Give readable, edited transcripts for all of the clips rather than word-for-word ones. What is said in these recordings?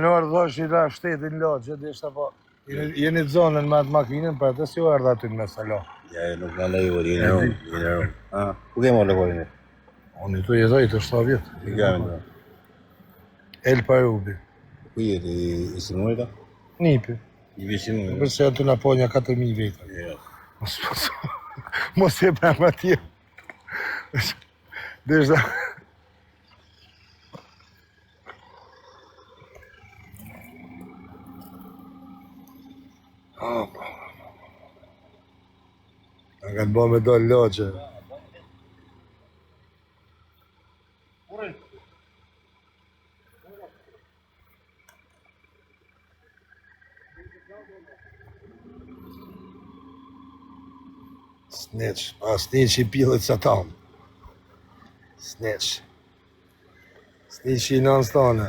në orë dhosh i la shtetin lagje, dhe ishte po... Jeni të zonën me atë makinën, për atë si u erdha aty në Mesalo? Ja, nuk në lejur, jene unë. Ku ke morë lëkorin e? Unë i të jetoj të 7 vjetë. I gamin da. El Parubi. Ku jetë i Simonita? Nipi. I vi Simonita? Përse janë të në ponja 4.000 vjetë. Ja. Mos e për më atje. Dhe ishte... Në kanë bo me do logje. Snitch, snitch i pilët sa tamë. Snitch. Snitch i non stone.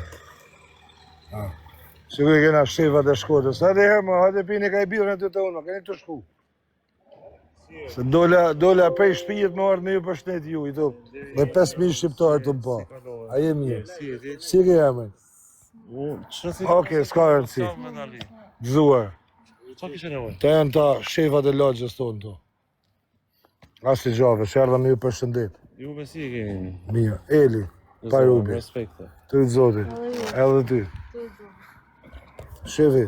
Sigur kena shefat e Shkodrës. Hajde herë më, hajde pini ka i birën të unë, keni të shku. Se dola prej shpijet me ardhë me ju përshnet ju, i të me 5.000 shqiptarë të më pa. A je mirë? Si ke jemi? Oke, s'ka rëndësi. Gëzuar. Të janë ta shefat e lagjës tonë të. Asi gjave, që ardha me ju përshëndet. Ju me si keni? Mirë, Eli, Parubi. Respekte. Të i zotit, edhe ty. Shefi,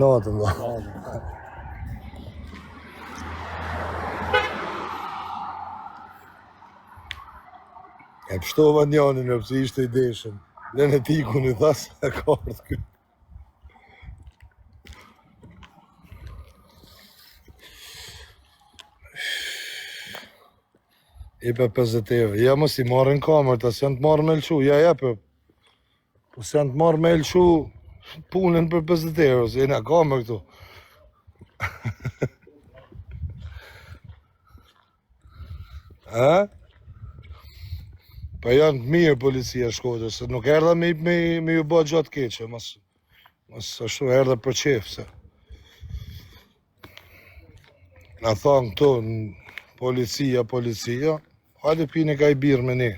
natën do. E pështova njanin e pëse ishte i deshëm. Lene tiku në thasë e kartë këtë. I për 50 evë. Ja mos i marrin kamerë, ta se janë të marrë me lëshu. Ja, për. Po se janë të marrë me lëshu punën për 50 evë, se jena kamerë këtu. Ha? Pa janë të mirë policia Shkodrës, se nuk erdha me ju bë gjatë keqe, mas ashtu erdha për qef, se. Na thonë këtu, policia, hajde pini ka i birë me ne.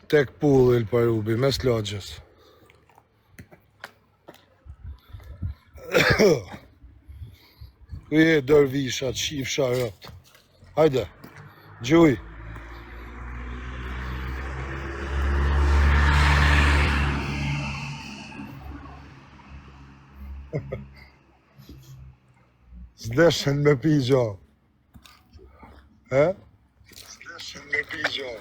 Tek pullë il Parubi, mes lagjës. Ku je dërvishat, shifsha rëpt. Hajde, gjuj. S'deshen me pi gjo. He? S'deshen me pi gjo.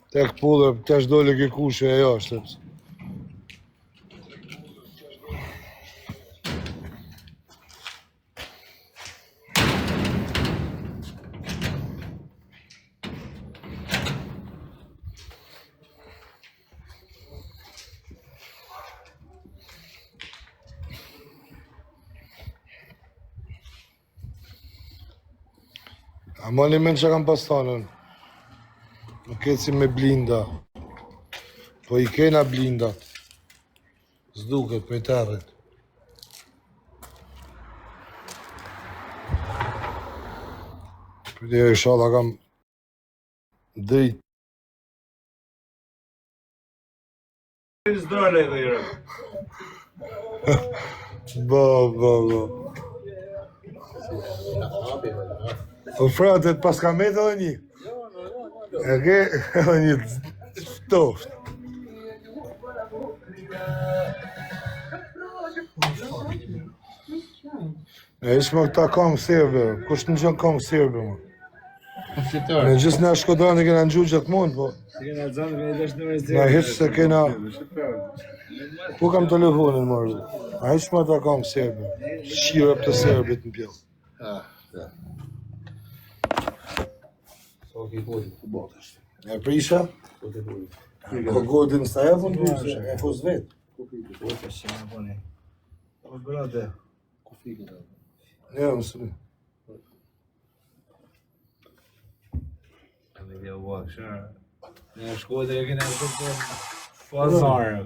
Tek pullë, tesh dole ke kushe e jashtë. A mali men që kam pas tanën. Nuk eci me blinda. Po i kena blinda. S'duket për të erët. Për të e shala kam drejt. Zdole dhe jërë. Ba. O fratet, pas ka me edhe një? E ke edhe një toft. E ishme këta kam serbe, kush në gjën kam serbe, mo? Në gjithë në Shkodrani kena në gjuhë gjithë mund, po. Na hiç se kena... Ku kam telefonin, mërë? A ishme këta kam serbe, shire për të serbit në pjellë. E prisha? Po godin sa e vën prisha, e fos vetë. Ne, mësëri. Në Shkodër e kena Pazarë.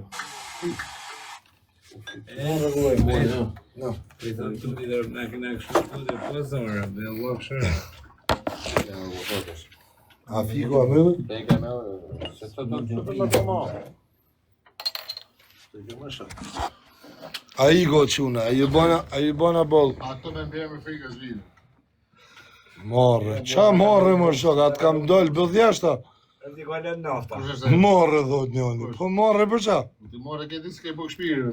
No. Pritëm të lidër në këna kështu të pazarë, dhe Allah këshërë. A fiku a mëllë? A i go quna, a i bona bol. Ato me mbjerë me frikës vidë. Morre, qa morre më shok, atë kam dollë bëdhjashta. E t'i kalen nafta. Morre, dhot njoni, po morre për qa? Ti more këti s'ke po shpirë.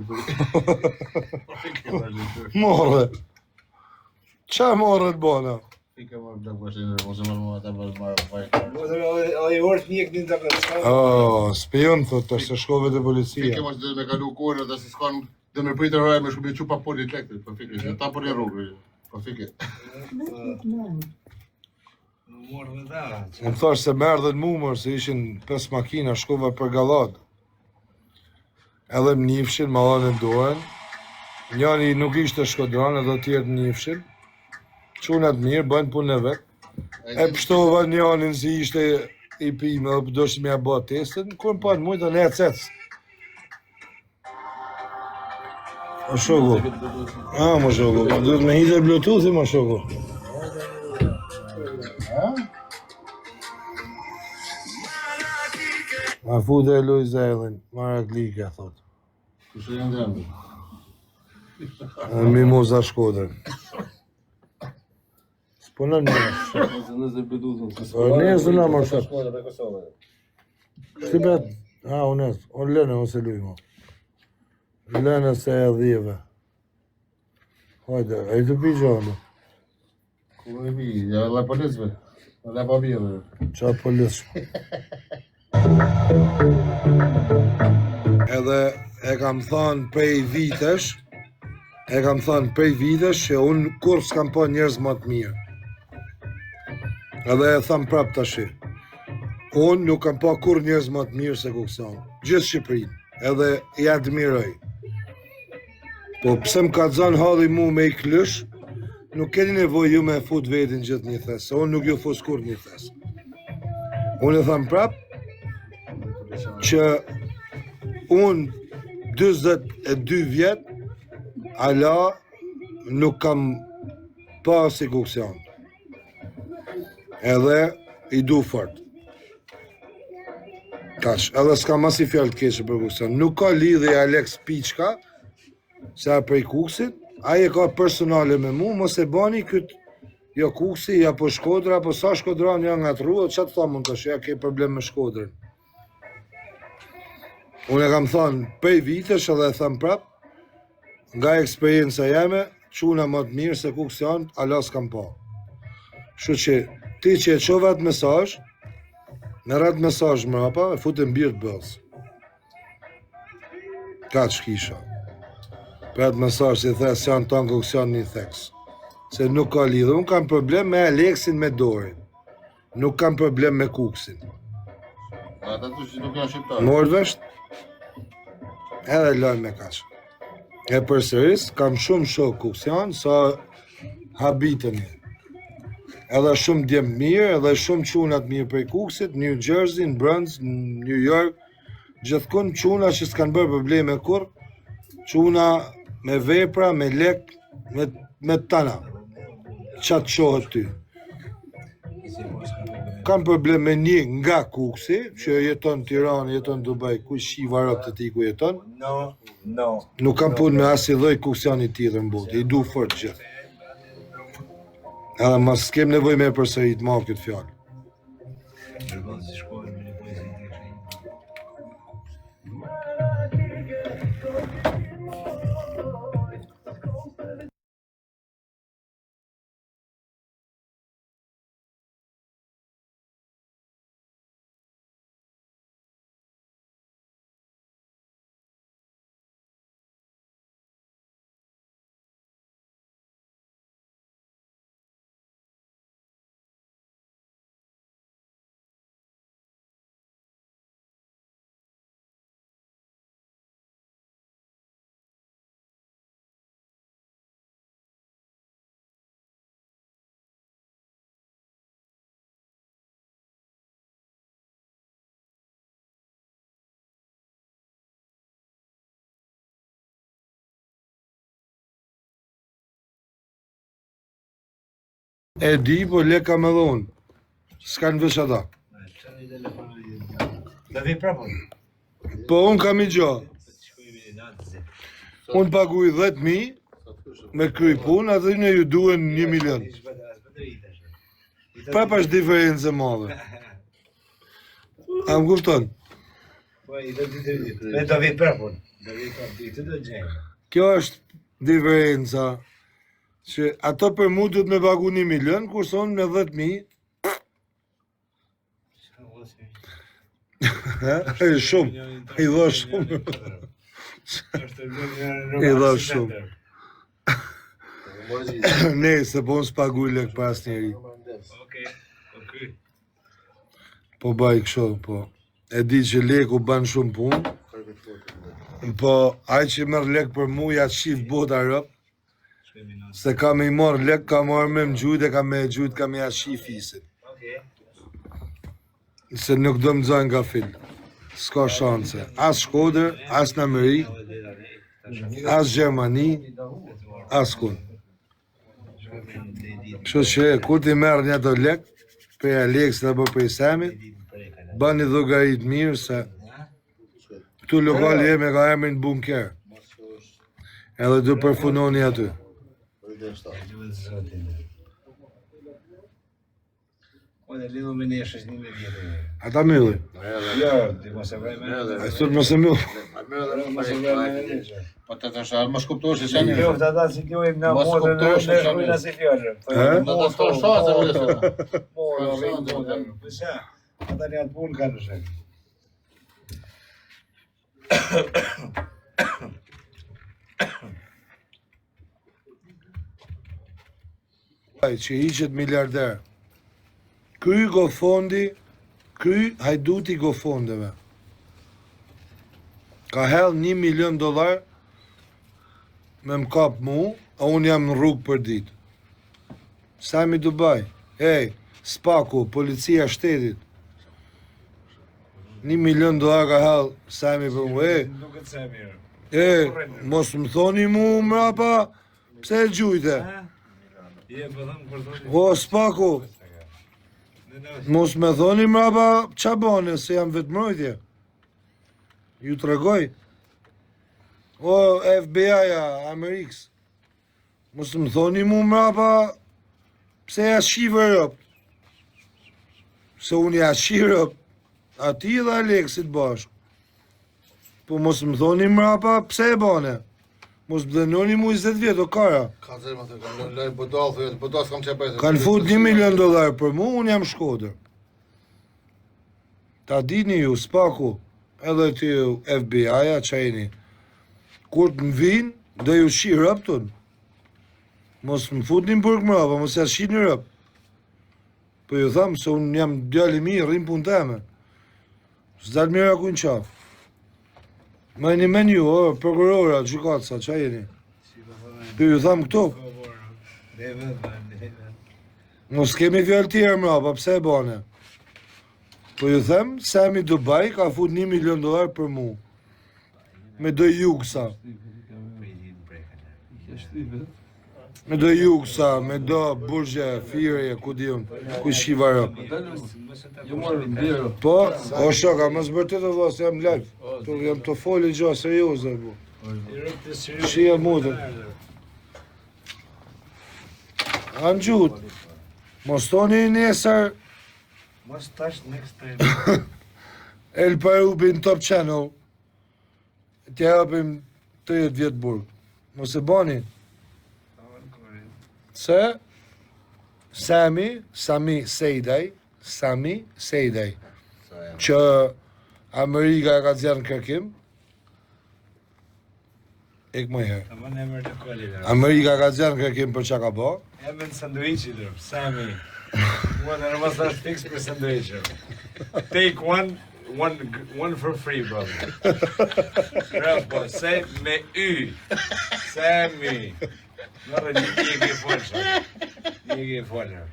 Morre. Qa morre të bona? Fika më të përshinë, mos e më ata për marë fajtë. A i orë të njëk një të këtë. Oh, spion, thot, të se shkove të policia. Fika më që dhe me kalu kore, dhe se s'kan dhe me pritë rraj me shkubi qupa polit elektrit, po fike, që ta për një rrugë, po fike. Morë dhe da. Më thash se merdhen mumër, se ishin 5 makina, shkova për galad. Edhe më njifshin, ma dhanë ndohen. Njani nuk ishte shkodran, edhe tjertë njifshin. Qunat mirë, bëjnë punë e vetë. E pështova njanin si ishte i pime, dhe pëdoshtë me a bëha testin, kur më panë mujtë, ne e cecë. O shoku. Mo shoku, duhet me hidhe Bluetooth-i, mo shoku. Ma fude e loj zelin, mara glike, thot. Kushe janë dhe janë. Mimoza Shkodrën. S'punën njështë. O njëzë në më shëtë. Shqipet, unes, o lene, ose luj mo. Lene se e dhive. Hajde, e të pi gjallë. Ku e pi, ja la policve. La pa bjeve. Qa policë. Edhe e kam thënë prej vitesh, që unë kur s'kam pa njerëz më të mirë. Edhe e tham prap tashi. Unë nuk kam pa kur njerëz më të mirë se Kuksan. Gjithë Shqipërinë, edhe i admiroj. Po pse më ka zënë halli mu me i klysh, nuk keni nevoj ju me fut vetin gjithë një thes, se unë nuk ju fut skur një thes. Unë e tham prap, që unë 22 vjet, ala nuk kam pa si Kuksan. Edhe i du fort. Tash, edhe s'ka mas i fjallë të keqe për Kuksan. Nuk ka lidhje Alex Piçka, se a prej Kuksit, aje ka personale me mu, mos e bani këtë, jo Kuksi, ja po Shkodra, po sa Shkodran ja nga të ruë, që të thamun të shë, ja ke problem me Shkodrën. Unë e kam thonë prej vitesh edhe e tham prap, nga eksperienca jeme, quna më të mirë se Kuksan, ala s'kam pa. Shu që ti që e qove atë mesaj, në ratë mesaj mrapa, e futën birë të bëllës. Ka që kisha. Për atë mesaj si thes janë tonë Kuksan një theks. Se nuk ka lidhë. Unë kam problem me Aleksin me Dorin. Nuk kam problem me Kuksin. Ata të që nuk janë shqiptarë. Morë vesht? Edhe lojnë me kaqë. E përsëris, kam shumë shok Kuksan, sa habitën një. Edhe shumë djemë mirë, edhe shumë qunat mirë prej Kuksit, New Jersey, në Brëndës, New York, gjithkun quna që s'kanë bërë probleme kur, quna me vepra, me lek, me tana, qatë qohët ty. Kam problem me një nga Kuksi, që jeton Tiranë, jeton Dubai, ku shi varot të ti ku jeton. No. Nuk kam punë me asi dhoj Kuksiani tjetër në botë, i du fort gjithë. Edhe mas s'kem nevoj me përsërit ma këtë fjallë. E di, po lek ka me dhonë. S'ka në veç ata. Da vi prapë. Po unë kam I gjo. Unë paguj 10.000 me kry punë, atë në ju duen 1 milion. Prapa është diferencë madhe. A më kupton? Da vi prapë. Da vi prapë ditë do gjejmë. Kjo është diferenca. Që ato për mu duhet me pagu 1 milion, kurse unë me 10.000. E shumë, I dha shumë. I dha shumë. Ne, se po unë s'paguj lek për asë njeri. Po baj kësho, po. E di që leku ban shumë punë. Po, aj që mërë lek për mu, ja shif bota rëp. Se ka me I marrë lek, ka marrë me më gjujt e ka me gjujt, ka me ja shif isin. Se nuk do më dzojnë nga fil. S'ka shanse. As Shkodër, as në Amerikë, as Gjermani, as kun. Kështu që, kur ti merë një të lek, për Alex dhe për Samit, bani llogarit mirë se këtu lokali jemi ka emrin bunker. Edhe do përfunoni aty. Ata mylli. Ti mos e vaj me. Ai thot mos e myll. Po të të shërë, mos kuptosh se janë. Jo, ata si gjojmë në Mos modën kuptosh se në janë. shkruajnë si fjalë. Në të shto shazë, vëllë se. Pse? Ata një atë punë kanë shek. Ai që hiqet miliarder. Ky go fondi, ky hajduti go fondeve. Ka hell $1 milion me më kap mu, a unë jam në rrugë për ditë. Sami Dubai, hey, Spaku, policia shtetit. $1 milion ka hell Sami për mu, Duket se mirë. mos më thoni mu mrapa, pse e gjujte? Je po them kur thoni. O, Spaku, mos me thoni mrapa qa bane, se jam vetë mrojtje. Ju të regoj. O, FBI-a, Amerikës. Mos më thoni mu mrapa, pse ja shqive rëp. Se unë ja shqive rëp, ati dhe Aleksit bashkë. Po mos më thoni mrapa, pse e bane. Mos më dënoni mu 20 vjetë, o kara. Ka zërë më të kanë lërë budal, budal s'kam që pejtë. Kanë fut $1 milion për mu, unë jam Shkodër. Ta dini ju, Spaku, edhe ty ju FBI-a, qajni. Kur të më vinë, dhe ju shi rëptun. Mos më fut një burg mrapa, mos ja shi një rëp. Po ju thamë, se unë jam djali mirë, rrim pun teme. S'dal mirë aku në qafë. Ma një menu, prokurora, gjukatësa, qa jeni? Po ju thamë këto. Mos kemi fjallë tjerë mrapa, pse e bane? Po ju them, Sami Dubai ka fut $1 milion për mu. Me do jugësa. Me do jugësa, me do burgje, firje, ku di unë, ku shiva rëp. Po, o shoka, mos bërtet o vës, jam live. Jam të foli gjo, serioze, bu. Shia mutën. Anë gjut. Mos toni nesër, Mos tash next time. El Parubin Top Channel, t'ja japim 30 vjetë burg. Mos e bani. Se, Sami Sejdaj, që Amerika ka zjanë kërkim, ik më herë. Tamam emër të kolit. Amerika ka zjanë kërkim për qa ka bo, Emën sanduiçi drop. Sami. One must not fix for sandwich. Take one for free, brother. Bravo, say me u. Sami. Norë një ke folshë. Një ke folshë.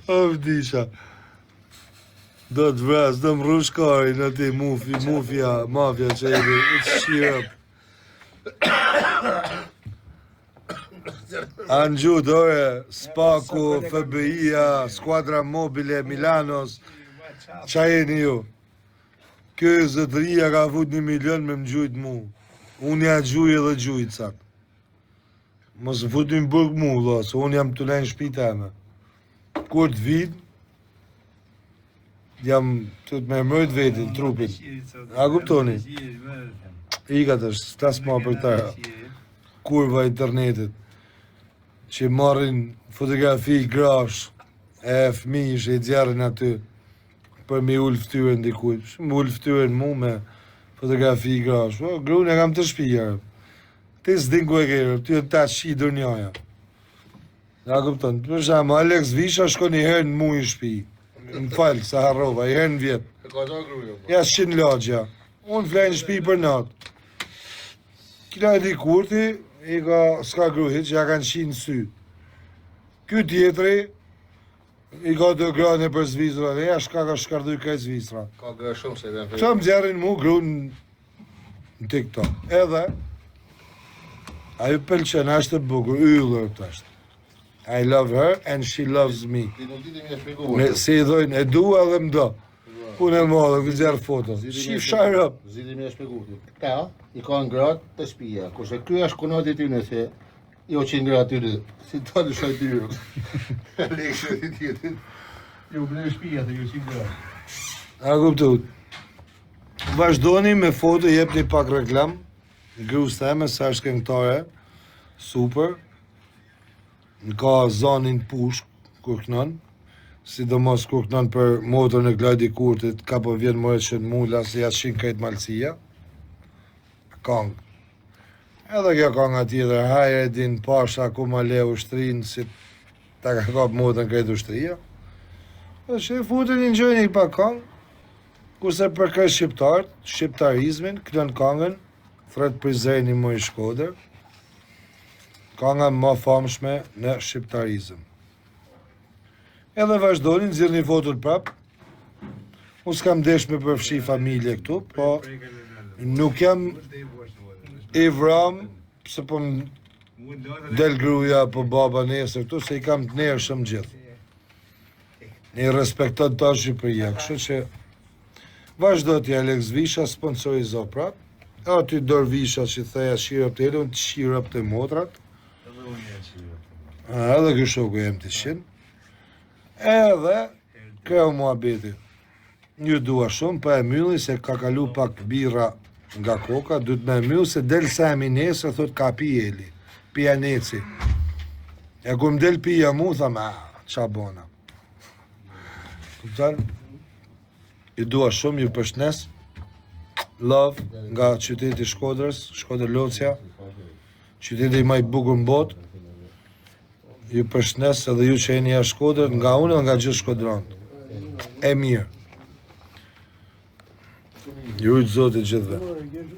o vdisha. Do të vras, do më rrushkari në ti mafia që e di, it's sheer up. Angjud, ore, Spaku, FBI-a, Skuadra Mobile, Milanos, qa jeni ju? Kjo zëtëria ka fut 1 milion me më gjujt mu. Unë ja gjuj edhe gjujt sak. Mos më fut një burg mu, lo, se unë jam të lejnë shpita e me. Kur të vid, jam të të me mërët vetin, trupin. A kuptoni? Ika të është, s'tas ma për ta kurva internetit, që marrin fotografi grash, e fëmijsh e djerën aty, për me ullë ftyrën dikujt. Me ullë ftyrën mu me fotografi grash. Grun e kam të shpija. Ti s'din ku e kërë, ty e ta shi dërnjaja. Ja kupton, për shamë, Alex Visha shko një herë në mu i shpi. Në falë, sa harrova, i herë në vjetë. E ka ta gruja. Ja shqin lagja. Unë flejnë shpi për natë. Kila e di kurti, s'ka gruhit që ja kanë qinë sy. Ky tjetëri, i ka të grane për Zvizra, dhe ja shka ka shkarduj kaj Zvizra. Ka gra shumë se dhe në Qa më gjerin mu grun në TikTok. Edhe, ajo pëlqen, ashtë të bukur, yllër të ashtë. I love her and she loves me. Ti nuk diti mi e shpegu. Se i dojnë, e dua dhe më do. Punë e modë, këtë gjerë foto. Shif sharëp. Zidi mi e shpegu. Këta, i ka në gratë të shpija. Kurse kjo është konati ty nëse, jo që në gratë ty si ta në shaj tyrë. Lekshë të tjetit. Jo, bëne shpija të jo që në gratë. A kuptut. Vazhdoni me foto, jep një pak reklam. Grus teme, sa është këngëtare. Super. Në ka zonin pushk, kur kënon. Sidomos kur kënon për motor në glajdi kurtit, ka po vjen more që në mula, se ja shinë krejt malësia. Kongë. Edhe kjo kanga tjetër, hajre din pasha ku ma le ushtrinë, si ta ka kap motor në krejt ushtria. Dhe që e futën një njëjnë i pak kongë, kurse për kërë shqiptarët, shqiptarizmin, kënon kongën, Fred Prizreni më i Shkodër, kanga më famshme në shqiptarizëm. Edhe vazhdonin, nxirrni fotot prap. Unë s'kam desh me përfshi familje këtu, po nuk jam i vram, se po më del gruja po baba nesër këtu, se i kam të nershëm gjithë. Ne i respekton ta Shqipëria, kështu që vazhdo ti Alex Visha sponsorizo prap. Aty Dor Visha që theja shirëp të elun, të shirëp të motrat. Edhe kjo shoku jem të shqin. Edhe kjo muhabeti. Një dua shumë, pa e mylli se ka kalu pak birra nga koka, du të me myllë se del Sami nesër, thot ka pi Eli, pia Neci. E ku më del pia mu, tham, qa bona. Kuptar? I dua shumë, ju përshnes. Love nga qyteti Shkodrës, Shkodër Locja, qyteti më i bukur në botë. Ju përshnes edhe ju që jeni jashtë Shkodër, nga unë dhe nga gjithë Shkodranët. E mirë. Ju i të zotit gjithve.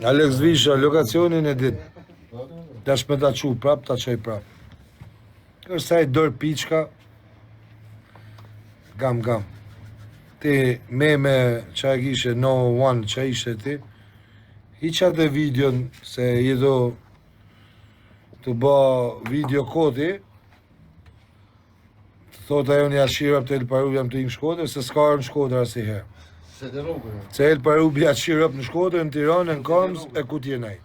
Alex Visha, lokacionin e ditë. Dash me ta qu prap, ta qaj prap. Kërsa i dorë piqka, gam. Ti me qa e kishe no one qa ishe ti, hiqa të videon se jedo të ba video koti, thot ajo një ashirap të Elparub jam të inë Shkodër, se s'ka në Shkodër asiherë. Se të rogë. Se Elparub ja ashirap në Shkodër, në Tiranë, në Kamës, e ku t'jenaj.